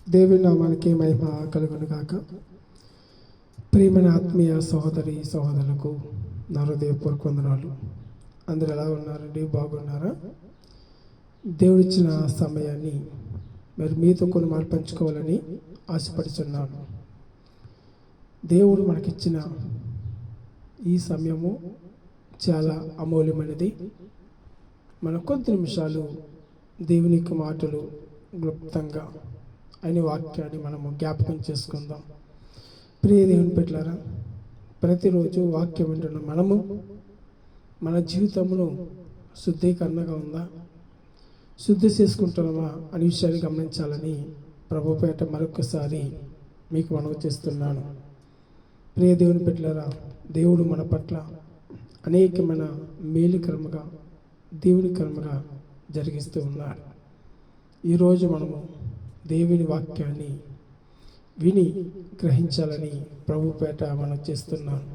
దేవుని నామానికి మహిమ కలుగును గాక. ప్రియమైన ఆత్మీయ సహోదరి సహోదరులకు నా హృదయపూర్వక వందనాలు. అందరూ ఎలా ఉన్నారండి? బాగున్నారా? దేవుడిచ్చిన సమయాన్ని మరి మీతో కొన్ని మాటలు పంచుకోవాలని ఆశపడుతున్నాను. దేవుడు మనకిచ్చిన ఈ సమయము చాలా అమూల్యమైనది. మన కొద్ది నిమిషాలు దేవుని యొక్క మాటలు క్లుప్తంగా ఆయన వాక్యాన్ని మనము జ్ఞాపకం చేసుకుందాం. ప్రియ దేవుని బిడ్డలారా, ప్రతిరోజు వాక్యం వింటున్న మనము మన జీవితంలో శుద్ధీకరణగా ఉందా, శుద్ధి చేసుకుంటున్నామా అనే విషయాన్ని గమనించాలని ప్రభుపేట మరొకసారి మీకు మనవి చేస్తున్నాను. ప్రియ దేవుని బిడ్డలారా, దేవుడు మన పట్ల అనేకమైన మేలుకరముగా దేవునికరముగా జరిగిస్తూ ఉన్నాడు. ఈరోజు మనము దేవుని వాక్యాన్ని విని గ్రహించాలని ప్రభుపేట మనం చేస్తున్నాను.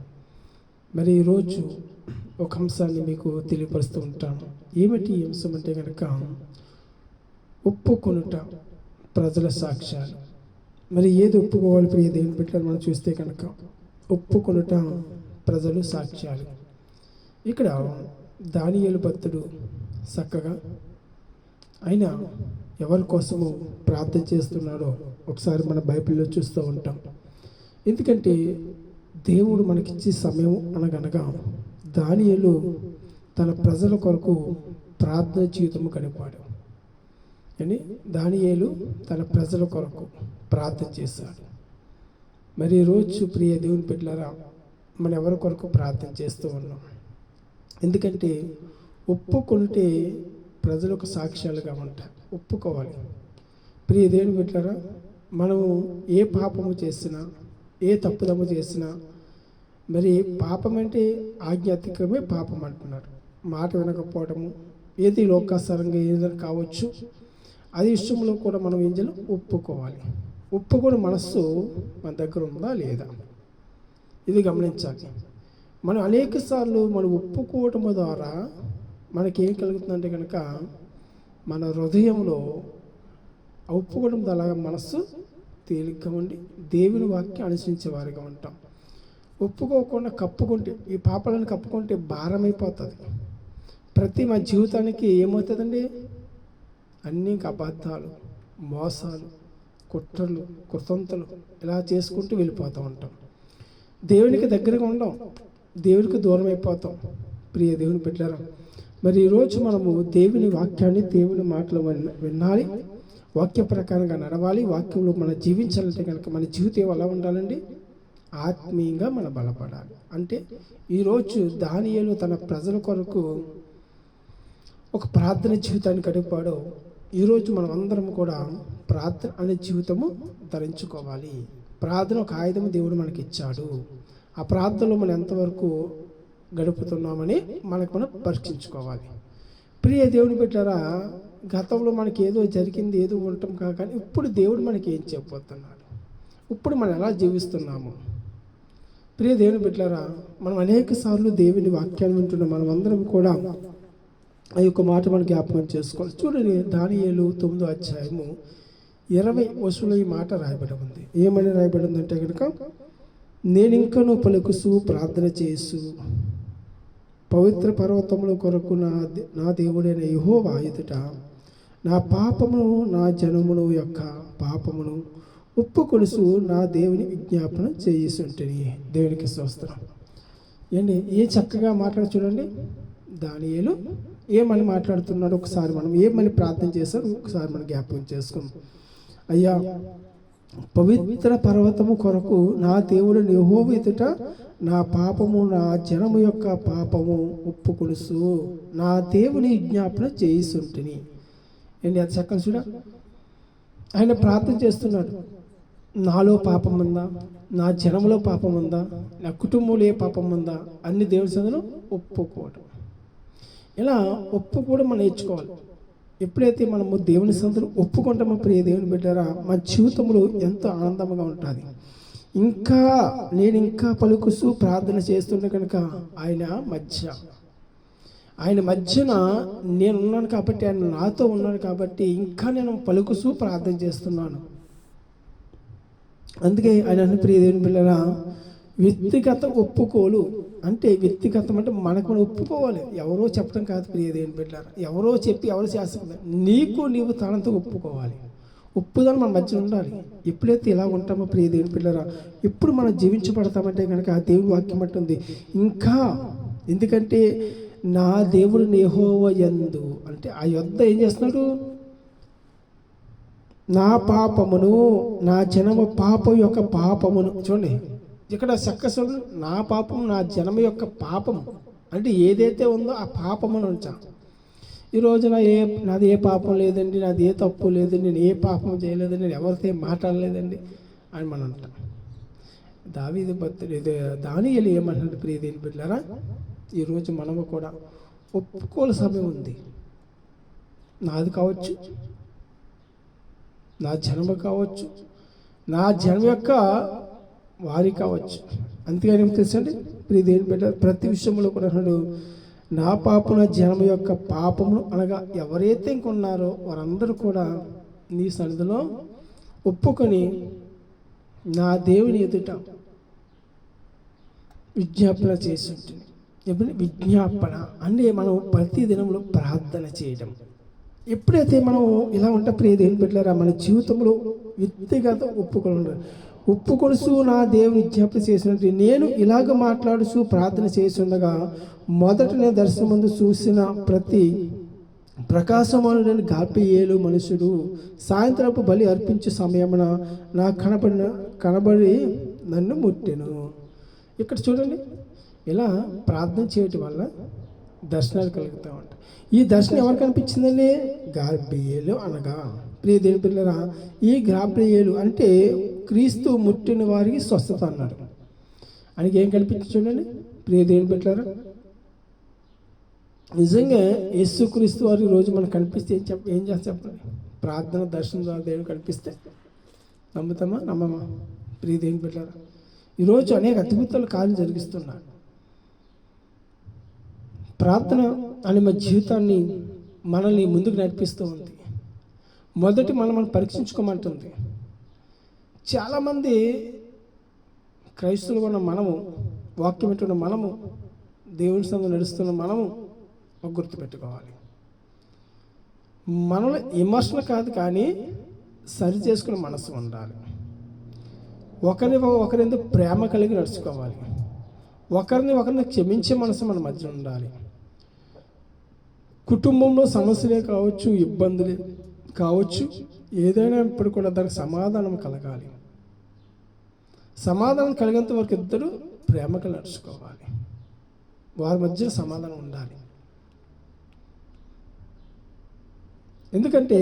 మరి ఈరోజు ఒక అంశాన్ని మీకు తెలియపరుస్తూ ఉంటాను. ఏమిటి ఈ అంశం అంటే కనుక ఒప్పుకొనుట ప్రజల సాక్ష్యాలు. మరి ఏది ఒప్పుకోవాలి ప్రియ దేవుని బిడ్డలు మనం చూస్తే కనుక ఒప్పుకొనుట ప్రజలు సాక్ష్యాలు. ఇక్కడ దానియేలు భక్తుడు చక్కగా ఆయన ఎవరి కోసము ప్రార్థన చేస్తున్నాడో ఒకసారి మన బైబిల్లో చూస్తూ ఉంటాం. ఎందుకంటే దేవుడు మనకిచ్చే సమయం అనగనగా దానియేలు తన ప్రజల కొరకు ప్రార్థన జీవితము గడిపాడు. అని దానియేలు తన ప్రజల కొరకు ప్రార్థన చేశాడు. మరి ఈరోజు ప్రియ దేవుని బిడ్డలారా, మనం ఎవరి కొరకు ప్రార్థన చేస్తూ ఉన్నాం? ఎందుకంటే ఒప్పుకుంటే ప్రజలకు సాక్ష్యాలుగా ఉంటాయి. ఒప్పుకోవాలి. ప్రియ దేవుని బిడ్డలారా, మనము ఏ పాపము చేసినా, ఏ తప్పుదము చేసినా, మరి పాపం అంటే ఆజ్ఞాతిక్రమే పాపం అంటున్నారు. మాట వినకపోవడము ఏది లోకాసారంగా ఏదైనా కావచ్చు, అది విషయంలో కూడా మనం ఏం చేయాలి? ఒప్పుకోవాలి. ఒప్పుకోని మనస్సు మన దగ్గర ఉందా లేదా, ఇది గమనించాలి. మనం అనేక సార్లు మనం ఒప్పుకోవటం ద్వారా మనకేం కలుగుతుందంటే కనుక మన హృదయంలో ఒప్పుకోవడం ద్వారా మనస్సు తేలిగ్గా ఉండి దేవుని వాక్యం అనుసరించే వారిగా ఉంటాం. ఒప్పుకోకుండా కప్పుకుంటే, ఈ పాపాలను కప్పుకుంటే భారమైపోతుంది. ప్రతి మా జీవితానికి ఏమవుతుందండి? అన్నీ అబద్ధాలు, మోసాలు, కుట్రలు, కుతంత్రలు ఇలా చేసుకుంటూ వెళ్ళిపోతూ ఉంటాం. దేవునికి దగ్గరగా ఉండం, దేవునికి దూరం అయిపోతాం. ప్రియ దేవుని బిడ్డలారా, మరి ఈరోజు మనము దేవుని వాక్యాన్ని, దేవుని మాటలు వినాలి, వాక్య ప్రకారంగా నడవాలి. వాక్యంలో మనం జీవించాలంటే కనుక మన జీవితం ఎలా ఉండాలండి? ఆత్మీయంగా మనం బలపడాలి. అంటే ఈరోజు దానియేలు తన ప్రజల కొరకు ఒక ప్రార్థన జీవితాన్ని గడిపాడు. ఈరోజు మనం అందరం కూడా ప్రార్థన అనే జీవితము ధరించుకోవాలి. ప్రార్థన ఒక ఆయుధం దేవుడు మనకి ఇచ్చాడు. ఆ ప్రార్థనలో మనం ఎంతవరకు గడుపుతున్నామని మనం పరీక్షించుకోవాలి. ప్రియ దేవుని బిడ్డలారా, గతంలో మనకి ఏదో జరిగింది, ఏదో ఉండటం కానీ ఇప్పుడు దేవుడు మనకి ఏం చెప్పబోతున్నాడు, ఇప్పుడు మనం ఎలా జీవిస్తున్నాము? ప్రియ దేవుని బిడ్డలారా, మనం అనేక సార్లు దేవుని వాక్యాన్ని వింటున్నాం. మనం అందరం కూడా ఆ యొక్క మాట మనం జ్ఞాపకం చేసుకోవాలి. చూడండి, దానియేలు 9వ అధ్యాయము 20 వచనంలో ఈ మాట రాయబడి ఉంది. ఏమని రాయబడి ఉందంటే కనుక, నేను ఇంకనూ పలుకుసు ప్రార్థన చేసు పవిత్ర పర్వతముల కొరకు నా దేవుడైన యెహోవా ఎదుట నా పాపమును, నా జనమును యొక్క పాపమును ఒప్పుకొలుసు నా దేవుని విజ్ఞాపన చేయుచుంటిని. దేవునికి స్తోత్రం. ఏంటి ఏ చక్కగా మాట్లాడు చూడండి. దానియేలు ఏమని మాట్లాడుతున్నాడు ఒకసారి మనం ఏమని ప్రార్థన చేశాడు ఒకసారి మనం జ్ఞాపకం చేసుకుందాం. అయ్యా, పవిత్ర పర్వతము కొరకు నా దేవుడు యెహోవా ఎదుట నా పాపము, నా జనము యొక్క పాపము ఒప్పుకొలుసు నా దేవుని విజ్ఞాపన చేయిస్తుంటిని. ఏంటి అది చక్కగా చూడ, ఆయన ప్రార్థన చేస్తున్నాడు. నాలో పాపం ఉందా, నా జనములో పాపం ఉందా, నా కుటుంబంలో ఏ పాపం ఉందా, అన్ని దేవుని సన్నిధిలో ఒప్పుకోవడం. ఇలా ఒప్పుకోవడం మనం నేర్చుకోవాలి. ఎప్పుడైతే మనము దేవుని సన్నిధిలో ఒప్పుకుంటామో ప్రియ దేవుని బిడ్డలారా, మన జీవితంలో ఎంతో ఆనందంగా ఉంటుంది. నేను ఇంకా పలుకుసు ప్రార్థన చేస్తుంటే కనుక ఆయన మధ్యన నేనున్నాను కాబట్టి, ఆయన నాతో ఉన్నాను కాబట్టి ఇంకా నేను పలుకుసు ప్రార్థన చేస్తున్నాను. అందుకే ఆయన అన్న ప్రియ దేవుని పిల్లరా, వ్యక్తిగత ఒప్పుకోలు అంటే వ్యక్తిగతం అంటే మనకు మనం ఒప్పుకోవాలి. ఎవరో చెప్పడం కాదు ప్రియ దేవుని పిల్లరా, ఎవరో చెప్పి ఎవరు చేస్తారు, నీకు నీవు తనంతో ఒప్పుకోవాలి. ఒప్పుదని మన మధ్య ఉండాలి. ఎప్పుడైతే ఇలా ఉంటామో ప్రియ దేవుని పిల్లరా, ఎప్పుడు మనం జీవించబడతామంటే కనుక ఆ దేవుని వాక్యం అంటుంది ఇంకా, ఎందుకంటే నా దేవుడు యెహోవా యందు అంటే ఆ యొద్ద ఏం చేస్తున్నాడు, నా పాపమును నా జనమ పాపం యొక్క పాపమును చూడండి ఇక్కడ చక్కసలు నా పాపం నా జనమ యొక్క పాపము అంటే ఏదైతే ఉందో ఆ పాపమును ఉంచా. ఈ రోజున నాది ఏ పాపం లేదండి, నాది ఏ తప్పు లేదండి, నేను ఏ పాపం చేయలేదండి, నేను ఎవరితో మాట్లాడలేదండి అని మనం అంటాం. దావీదు దానియేలు ఏమంటున్నాడు ప్రియ దేవుని బిడ్డలారా, ఈరోజు మనము కూడా ఒప్పుకోల సమయం ఉంది. నాది కావచ్చు, నా జన్మ కావచ్చు, నా జన్మ యొక్క వారి కావచ్చు. అంతేగాని ఏం తెలుసండి ప్రియ దేవుని బిడ్డ, ప్రతి విషయంలో కూడా అన్నాడు నా పాపం నా జన్మ యొక్క పాపమును అనగా ఎవరైతే ఇంకున్నారో వారందరూ కూడా నీ సన్నిధిలో ఒప్పుకొని నా దేవుని ఎదుట విజ్ఞాపన చేసి ఉంటుంది. ఎప్పుడు విజ్ఞాపన అంటే మనం ప్రతి దినంలో ప్రార్థన చేయడం. ఎప్పుడైతే మనం ఇలా ఉంటే ప్రియ దేవుని బిడ్డలారా, మన జీవితంలో వ్యక్తిగత ఒప్పుకొలుసు నా దేవుని విజ్ఞాపన చేసినట్టు నేను ఇలాగ మాట్లాడుచు ప్రార్థన చేసి ఉండగా మొదట నేను దర్శనం ముందు చూసిన ప్రతి ప్రకాశమానుడైన గాబ్రియేలు మనుషుడు సాయంత్రపు బలి అర్పించే సమయమున నా కనబడి నన్ను ముట్టెను. ఇక్కడ చూడండి, ఇలా ప్రార్థన చేయటం వల్ల దర్శనాలు కలుగుతూ ఉంటాయి. ఈ దర్శనం ఎవరికి కనిపించిందండి? గాబ్రియేలు అనగా ప్రియ దేవుని పిల్లరా, ఈ గాబ్రియేలు అంటే క్రీస్తు ముట్టిన వారికి స్వస్థత అన్నాడు. ఆయనకి ఏం కనిపించింది చూడండి ప్రియ దేవుని పిల్లరా. నిజంగా యేసుక్రీస్తు వారు ఈరోజు మనకు కనిపిస్తే ఏం చేస్తా చెప్పండి, ప్రార్థన దర్శనం ద్వారా దేవుడు కనిపిస్తే నమ్ముతామా నమ్మమా? ప్రియ దేవుని పిల్లరా, ఈరోజు అనేక అద్భుతాల కార్యం జరిగిస్తున్నాడు. ప్రార్థన అని మన జీవితాన్ని మనల్ని ముందుకు నడిపిస్తూ ఉంది. మొదటి మనం పరీక్షించుకోమంటుంది. చాలామంది క్రైస్తవులు ఉన్న మనము, వాక్యం పెట్టుకున్న మనము, దేవుని సందు నడుస్తున్న మనము ఒక గుర్తుపెట్టుకోవాలి. మనలో విమర్శన కాదు కానీ సరి చేసుకునే మనసు ఉండాలి. ఒకరిందో ప్రేమ కలిగి నడుచుకోవాలి. ఒకరిని క్షమించే మనసు మన మధ్య ఉండాలి. కుటుంబంలో సమస్యలే కావచ్చు, ఇబ్బందులే కావచ్చు, ఏదైనా ఇప్పుడు కూడా దానికి సమాధానం కలగాలి. సమాధానం కలిగేంత వరకు ఇద్దరు ప్రేమగా నడుచుకోవాలి. వారి మధ్య సమాధానం ఉండాలి. ఎందుకంటే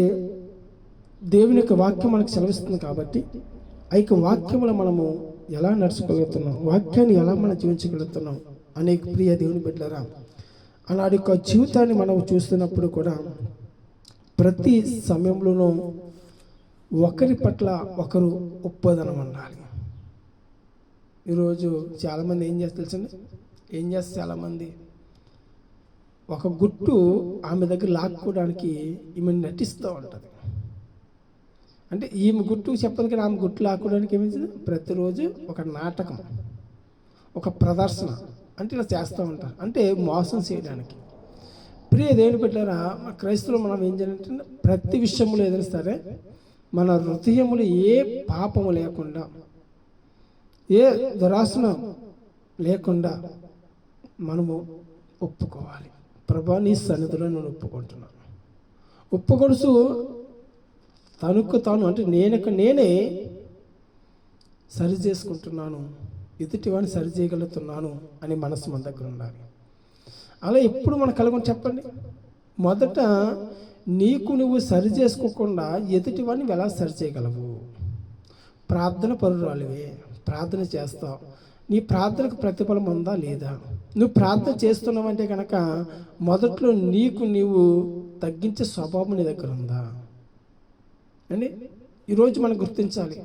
దేవుని యొక్క వాక్యం మనకు సెలవిస్తుంది కాబట్టి ఆ యొక్క వాక్యములో మనము ఎలా నడుచుకోగలుగుతున్నాం, వాక్యాన్ని ఎలా మనం జీవించగలుగుతున్నాం అనేక ప్రియ దేవుని బిడ్డలారా, అలాంటి యొక్క జీవితాన్ని మనం చూస్తున్నప్పుడు కూడా ప్రతి సమయంలోనూ ఒకరి పట్ల ఒకరు ఒప్పదనం ఉండాలి. ఈరోజు చాలామంది ఏం చేస్తారు చాలామంది ఒక గుట్టు ఆమె దగ్గర లాక్కోవడానికి ఈమె నటిస్తూ ఉంటుంది. అంటే ఈమె గుట్టు చెప్పదు కానీ ఆమె గుట్టు లాక్కోవడానికి ఏమించింది, ప్రతిరోజు ఒక నాటకం, ఒక ప్రదర్శన అంటే ఇలా చేస్తూ ఉంటారు, అంటే మోసం చేయడానికి. ప్రియ దేవుని బిడ్డలారా, క్రైస్తవులు మనం ఏం చేయాలంటే ప్రతి విషయంలో ఏదైనా సరే మన హృదయములు ఏ పాపము లేకుండా, ఏ దురాసన లేకుండా మనము ఒప్పుకోవాలి. ప్రభా నీ సన్నిధిలో నేను ఒప్పుకుంటున్నాను. ఒప్పుకొడుసు తనకు తాను అంటే నేనే సరి చేసుకుంటున్నాను, ఎదుటివాడిని సరి చేయగలుగుతున్నాను అని మనసు మన దగ్గర ఉండాలి. అలా ఎప్పుడు మనం కలుగుని చెప్పండి. మొదట నీకు నువ్వు సరి చేసుకోకుండా ఎదుటివాడిని ఎలా సరి చేయగలవు? ప్రార్థన పరురాలివే, ప్రార్థన చేస్తావు, నీ ప్రార్థనకు ప్రతిఫలం ఉందా లేదా? నువ్వు ప్రార్థన చేస్తున్నావంటే కనుక మొదట్లో నీవు తగ్గించే స్వభావం నీ దగ్గర ఉందా అండి? ఈరోజు మనం గుర్తించాలి,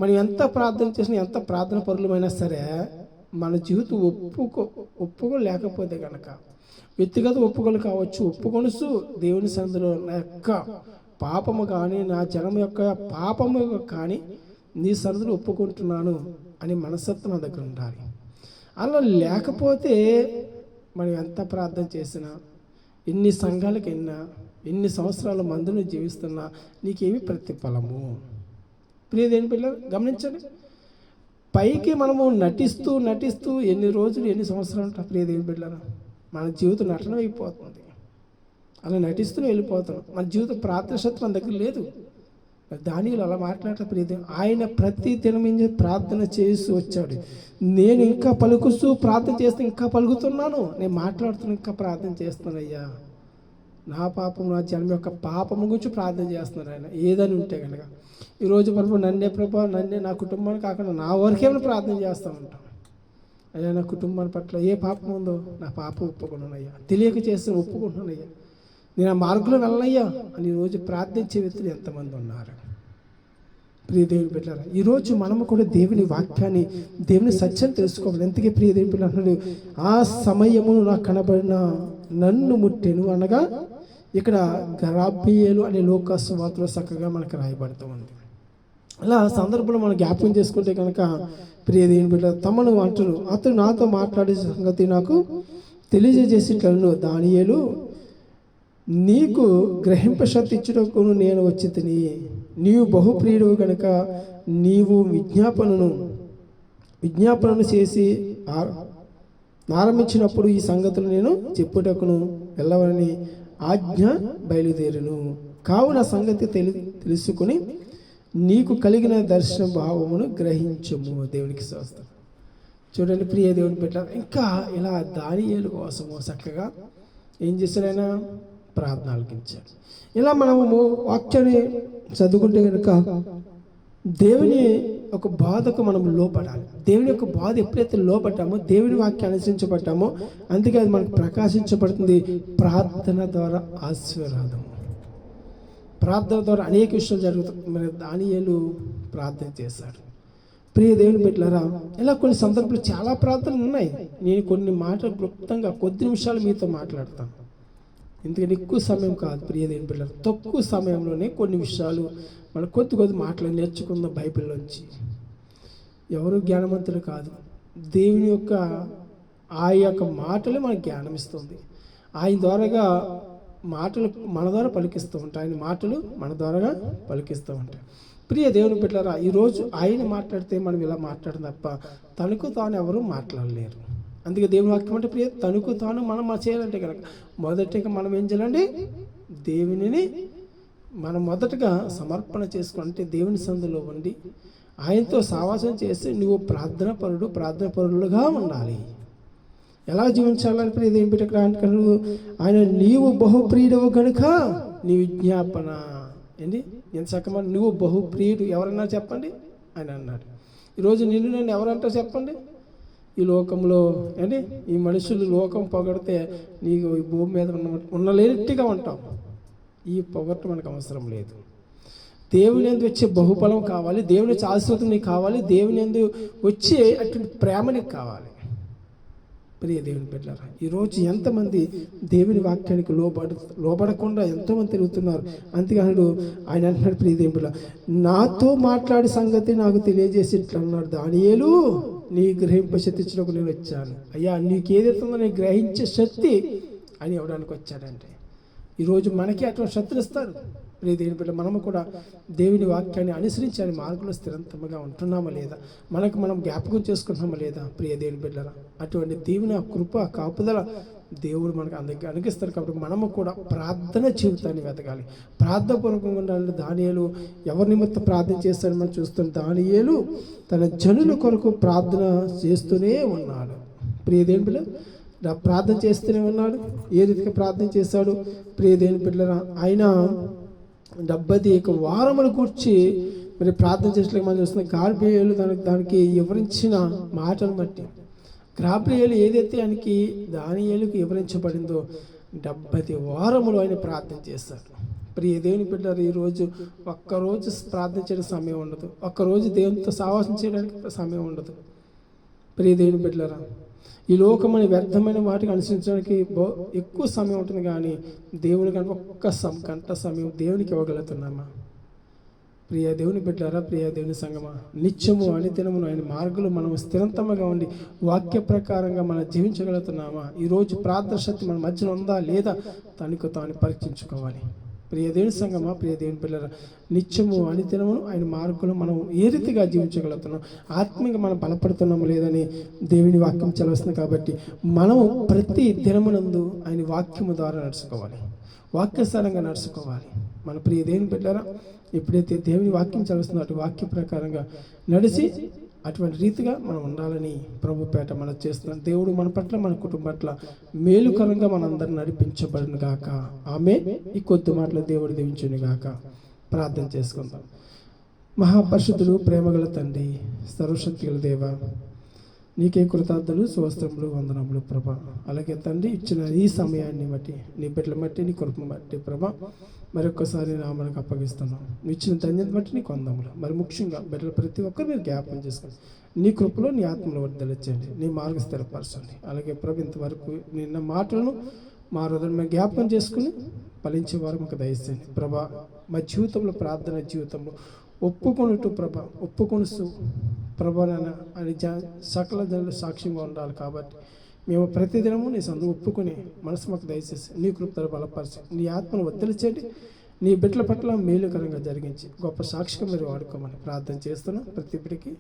మనం ఎంత ప్రార్థన చేసినా, ఎంత ప్రార్థన పరులమైనా సరే మన జీవితం ఒప్పుకోలేకపోతే కనుక వ్యక్తిగత ఒప్పుకోలు కావచ్చు, ఒప్పుకొనుసు దేవుని సన్నిధిలో నా యొక్క పాపము కానీ, నా జనం యొక్క పాపము కానీ నీ సరదులు ఒప్పుకుంటున్నాను అని మనస్తత్వం మన దగ్గర ఉండాలి. అలా లేకపోతే మనం ఎంత ప్రార్థన చేసినా, ఎన్ని సంఘాలకు వెళ్ళినా, ఎన్ని సంవత్సరాల మందును జీవిస్తున్నా నీకేమి ప్రతిఫలము? ప్రియదేని పిల్లలు గమనించండి. పైకి మనము నటిస్తూ నటిస్తూ ఎన్ని రోజులు ఎన్ని సంవత్సరాలు ఉంటాం ప్రియదేని పిల్లలు? మన జీవితం నటన అయిపోతుంది. అలా నటిస్తూనే వెళ్ళిపోతాం. మన జీవితం ప్రార్థన మన దగ్గర లేదు. దానిలో అలా మాట్లాడటం ప్రియదేవుడు. ఆయన ప్రతి దినం ప్రార్థన చేసి వచ్చాడు. నేను ఇంకా పలుకుస్తూ ప్రార్థన చేస్తే ఇంకా పలుకుతున్నాను, నేను మాట్లాడుతున్నా ఇంకా ప్రార్థన చేస్తున్నానయ్యా. నా పాపం, నా జన్మ యొక్క పాపము గురించి ప్రార్థన చేస్తున్నారు ఆయన. ఏదని ఉంటే కనుక ఈరోజు ప్రభు నన్నే నా కుటుంబాన్ని కాకుండా నా వరకేమైనా ప్రార్థన చేస్తూ ఉంటాం. అయ్యా నా కుటుంబాన్ని పట్ల ఏ పాపం ఉందో నా పాపం ఒప్పుకున్నానయ్యా, తెలియక చేస్తే ఒప్పుకుంటున్నానయ్యా, నేను ఆ మార్గంలో వెళ్ళనయ్యా అని ఈరోజు ప్రార్థించే వ్యక్తులు ఎంతమంది ఉన్నారు? ప్రియ దేవుని బిడ్డలారా, ఈరోజు మనము కూడా దేవుని వాక్యాన్ని, దేవుని సత్యం తెలుసుకోవాలి. ఎందుకే ప్రియ దేవుని బిడ్డలు అంటున్నాడు, ఆ సమయమును నాకు కనబడిన నన్ను ముట్టెను అనగా ఇక్కడ గరాబియేలు అనే లోకాసు వార్తలో చక్కగా మనకు రాయబడుతూ ఉంది. అలా సందర్భంలో మనం జ్ఞాపకం చేసుకుంటే కనుక ప్రియ దేవుని బిడ్డ తమను అంటారు, అతను నాతో మాట్లాడే సంగతి నాకు తెలియజేసేటను, దానియేలు నీకు గ్రహింప శక్తి ఇచ్చుటకు నేను వచ్చి తిని, నీవు బహుప్రియుడు కనుక నీవు విజ్ఞాపనను చేసి ఆరంభించినప్పుడు ఈ సంగతులు నేను చెప్పుటకును వెళ్ళవని ఆజ్ఞ బయలుదేరును. కావున సంగతి తెలుసుకుని నీకు కలిగిన దర్శన భావమును గ్రహించము. దేవునికి స్తోత్రం. చూడండి ప్రియ దేవుని బిడ్డ, ఇంకా ఇలా దానియేలు కోసము చక్కగా ఏం చేశారైనా ప్రార్థన ఆలకించాడు. ఇలా మనము వాక్యాన్ని చదువుకుంటే కనుక దేవుని ఒక బాధకు మనం లోపడాలి. దేవుని యొక్క బాధ ఎప్పుడైతే లోపడ్డామో, దేవుని వాక్యాన్ని అనుసరించబడ్డామో, అందుకే అది మనకు ప్రకాశించబడుతుంది. ప్రార్థన ద్వారా ఆశీర్వాదము, ప్రార్థన ద్వారా అనేక విషయాలు జరుగుతాయి. మరి దానియేలు ప్రార్థన చేశాడు. ప్రియ దేవుని బిడ్డలారా, ఇలా కొన్ని సందర్భాలు చాలా ప్రార్థనలు ఉన్నాయి. నేను కొన్ని మాటలు క్లుప్తంగా కొద్ది నిమిషాలు మీతో మాట్లాడతాను. ఎందుకంటే ఎక్కువ సమయం కాదు ప్రియ దేవుని బిడ్డలారా, తక్కువ సమయంలోనే కొన్ని విషయాలు మనం కొద్ది మాటలు నేర్చుకుందాం బైబిల్లోంచి. ఎవరు జ్ఞానవంతులు కాదు, దేవుని యొక్క ఆ యొక్క మాటలు మనకు జ్ఞానం ఇస్తుంది. ఆయన ద్వారాగా మాటలు మన ద్వారా పలికిస్తూ ఉంటాయి, ఆయన మాటలు మన ద్వారాగా పలికిస్తూ ఉంటాయి. ప్రియ దేవుని బిడ్డలారా, ఈరోజు ఆయన మాట్లాడితే మనం ఇలా మాట్లాడడం తప్ప తనకు తాను ఎవరు మాట్లాడలేరు. అందుకే దేవుని వాక్యం అంటే ప్రియ తనకు తాను మనం చేయాలంటే కనుక మొదటిగా మనం ఏం చేయాలండి, దేవునిని మనం మొదటగా సమర్పణ చేసుకుంటే దేవుని సందులో ఉండి ఆయనతో సావాసం చేస్తే నువ్వు ప్రార్థన పరులుగా ఉండాలి. ఎలా జీవించాలని ప్రియ దేవుని బిడ్డ అంటారు, ఆయన నీవు బహుప్రియుడవు కనుక నీ విజ్ఞాపన ఏంటి ఎంత చక్కగా నువ్వు బహుప్రియుడు. ఎవరన్నా చెప్పండి, ఆయన అన్నాడు. ఈరోజు నన్ను ఎవరంటారు చెప్పండి? ఈ లోకంలో అంటే ఈ మనుషులు లోకం పొగడితే నీకు ఈ భూమి మీద ఉన్నలేనట్టుగా ఉంటాం. ఈ పొగట్టు మనకు అవసరం లేదు. దేవుని యందు వచ్చే బహుఫలం కావాలి, దేవుని శాశ్వతం నీకు కావాలి, దేవుని యందు వచ్చే అటువంటి ప్రేమ నీకు కావాలి. ప్రియ దేవుని బిడ్డలారా, ఈరోజు ఎంతమంది దేవుని వాక్యానికి లోబడకుండా ఎంతోమంది తిరుగుతున్నారు. అంతేకాదు ఆయన అంటున్నాడు, ప్రియ దేవుని బిడ్డ నాతో మాట్లాడే సంగతి నాకు తెలియజేసి ఇట్లా అన్నాడు, దానియేలు నీ గ్రహింప శక్తి ఇచ్చినప్పుడు నేను వచ్చాను. అయ్యా నీకు ఏదైతుందో నేను గ్రహించే శక్తి అని ఇవ్వడానికి వచ్చాడంటే ఈరోజు మనకి అటువంటి శక్తులు ఇస్తారు. ప్రియ దేవుని బిడ్డ, మనము కూడా దేవుని వాక్యాన్ని అనుసరించి ఆయన మార్గంలో స్థిరంతముగా ఉంటున్నామా లేదా, మనం జ్ఞాపకం చేసుకుంటున్నామా లేదా? ప్రియ దేవుని బిడ్డరా, అటువంటి దేవుని కృప కాపుదల దేవుడు మనకు అందరికీ అనుగిస్తారు. కాబట్టి మనము కూడా ప్రార్థన జీవితాన్ని వెతకాలి, ప్రార్థనపూర్వకంగా ఉండాలి. దానియేలు ఎవరి నిమిత్తం ప్రార్థన చేస్తాడని మనం చూస్తాం. దానియేలు తన జనుల కొరకు ప్రార్థన చేస్తూనే ఉన్నాడు. ప్రియ దేవుని బిడ్డ, ప్రార్థన చేస్తూనే ఉన్నాడు. ఏ రీతిగా ప్రార్థన చేశాడు? ప్రియ దేవుని బిడ్డరా, ఆయన 71 వారములు కూర్చి మరి ప్రార్థన చేసినట్టు మనం చూస్తున్నాం. గాబ్రియేలు దానికి వివరించిన మాటను బట్టి గాబ్రియేలు ఏదైతే ఆయనకి దానియేలుకు వివరించబడిందో 70 వారములు ఆయన ప్రార్థన చేశారు. ప్రియ దేవుని బిడ్డలారా, ఈరోజు ఒక్కరోజు ప్రార్థన చేయడానికి సమయం ఉండదు, ఒక్కరోజు దేవునితో సావాసం చేయడానికి సమయం ఉండదు. ప్రియ దేవుని బిడ్డలారా, ఈ లోకమని వ్యర్థమైన వాటికి అనుసరించడానికి ఎక్కువ సమయం ఉంటుంది, కానీ దేవుని కనుక ఒక్క గంట సమయం దేవునికి ఇవ్వగలుగుతున్నామా? ప్రియ దేవుని బిడ్డారా, ప్రియ దేవుని సంగమా, నిత్యము అనిదినమును ఆయన మార్గంలో మనం స్థిరంతముగా ఉండి వాక్య ప్రకారంగా మనం జీవించగలుగుతున్నామా? ఈరోజు ప్రార్థన శక్తి మన మధ్యన ఉందా లేదా తనకు తాను పరీక్షించుకోవాలి. ప్రియ దేవుని సంగమా, ప్రియ దేవుని పిల్లరా, నిత్యము అనిదినమును ఆయన మార్గంలో మనం ఏ రీతిగా జీవించగలుగుతున్నాం, ఆత్మీయంగా మనం బలపడుతున్నాము లేదని దేవుని వాక్యం చలవస్తుంది. కాబట్టి మనము ప్రతి దినమునందు ఆయన వాక్యము ద్వారా నడుచుకోవాలి, వాక్యస్థానంగా నడుచుకోవాలి. మన ప్రియ దేవుని బిడ్డారా, ఎప్పుడైతే దేవుని వాక్యం చదువుతుందో అటు వాక్య ప్రకారంగా నడిచి అటువంటి రీతిగా మనం ఉండాలని ప్రభు పేట మనం చేస్తున్నాం. దేవుడు మన పట్ల, మన కుటుంబం పట్ల మేలుకరంగా మనందరం నడిపించబడును గాక. ఆమె ఈ కొద్ది మాటలు దేవుడు దీవించును గాక. ప్రార్థన చేసుకుందాం. మహాపరిశుద్ధుడు, ప్రేమగల తండ్రి, సర్వశక్తిగల దేవ, నీకే కృతార్థులు, స్వస్త్రములు, వందనములు ప్రభా. అలాగే తండ్రి, ఇచ్చిన ఈ సమయాన్ని బట్టి, నీ బిడ్డల బట్టి, నీ కృపను బట్టి ప్రభా మరొక్కసారి నామలకు అప్పగిస్తున్నాం. నువ్వు ఇచ్చిన ధన్యత బట్టి నీకు వందములు. మరి ముఖ్యంగా బిడ్డలు ప్రతి ఒక్కరు మీరు జ్ఞాపకం చేసుకోండి. నీ కృపలో, నీ ఆత్మలో వర్ధలించండి, నీ మార్గ స్థిరపరచండి. అలాగే ప్రభు, ఇంతవరకు నిన్న మాటలను మా హృదయం మేము జ్ఞాపకం చేసుకుని ఫలించే వారు మాకు దయచేయండి ప్రభా. మా జీవితంలో, ప్రార్థన జీవితంలో ఒప్పుకొనుటూ ప్రభా, ఒప్పుకొనుస్తూ ప్రభా నాన్న అని సకల జనులు సాక్ష్యంగా ఉండాలి. కాబట్టి మేము ప్రతిదినము నీ సందు ఒప్పుకొని మనసు మాకు దయచేసి నీ కృపను బలపరిచి, నీ ఆత్మను వదిలించండి, నీ బిడ్డల పట్ల మేలుకరంగా జరిగించి గొప్ప సాక్షిగా మీరు వాడుకోమని ప్రార్థన చేస్తున్నాం. ప్రతి బిడ్డకి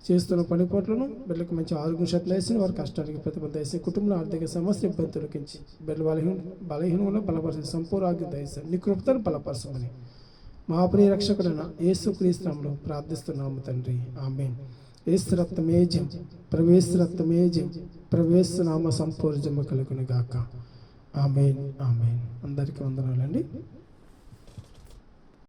చేస్తున్న పనిపాట్లను బిడ్డలకు మంచి ఆరోగ్యం శాతం వేసి, వారి కష్టానికి ప్రతిబంధ వేసి, కుటుంబంలో ఆర్థిక సమస్య ఇబ్బంది తొలగించి, బిడ్డలు బలహీనంలో బలపరిచి సంపూర్ణ ఆరోగ్యం దయచేసి నీ కృపను బలపరచమని మా ప్రియ రక్షకుడైన యేసుక్రీస్తు నామములో ప్రార్థిస్తున్నాము తండ్రి. ఆమేన్. యేసు రక్తమే జయం, ప్రవేశ రక్తమే జయం, ప్రవేశ నామ సంపూర్ణ జమ కలుగును గాక. ఆమేన్, ఆమేన్. అందరికీ వందనాలండి.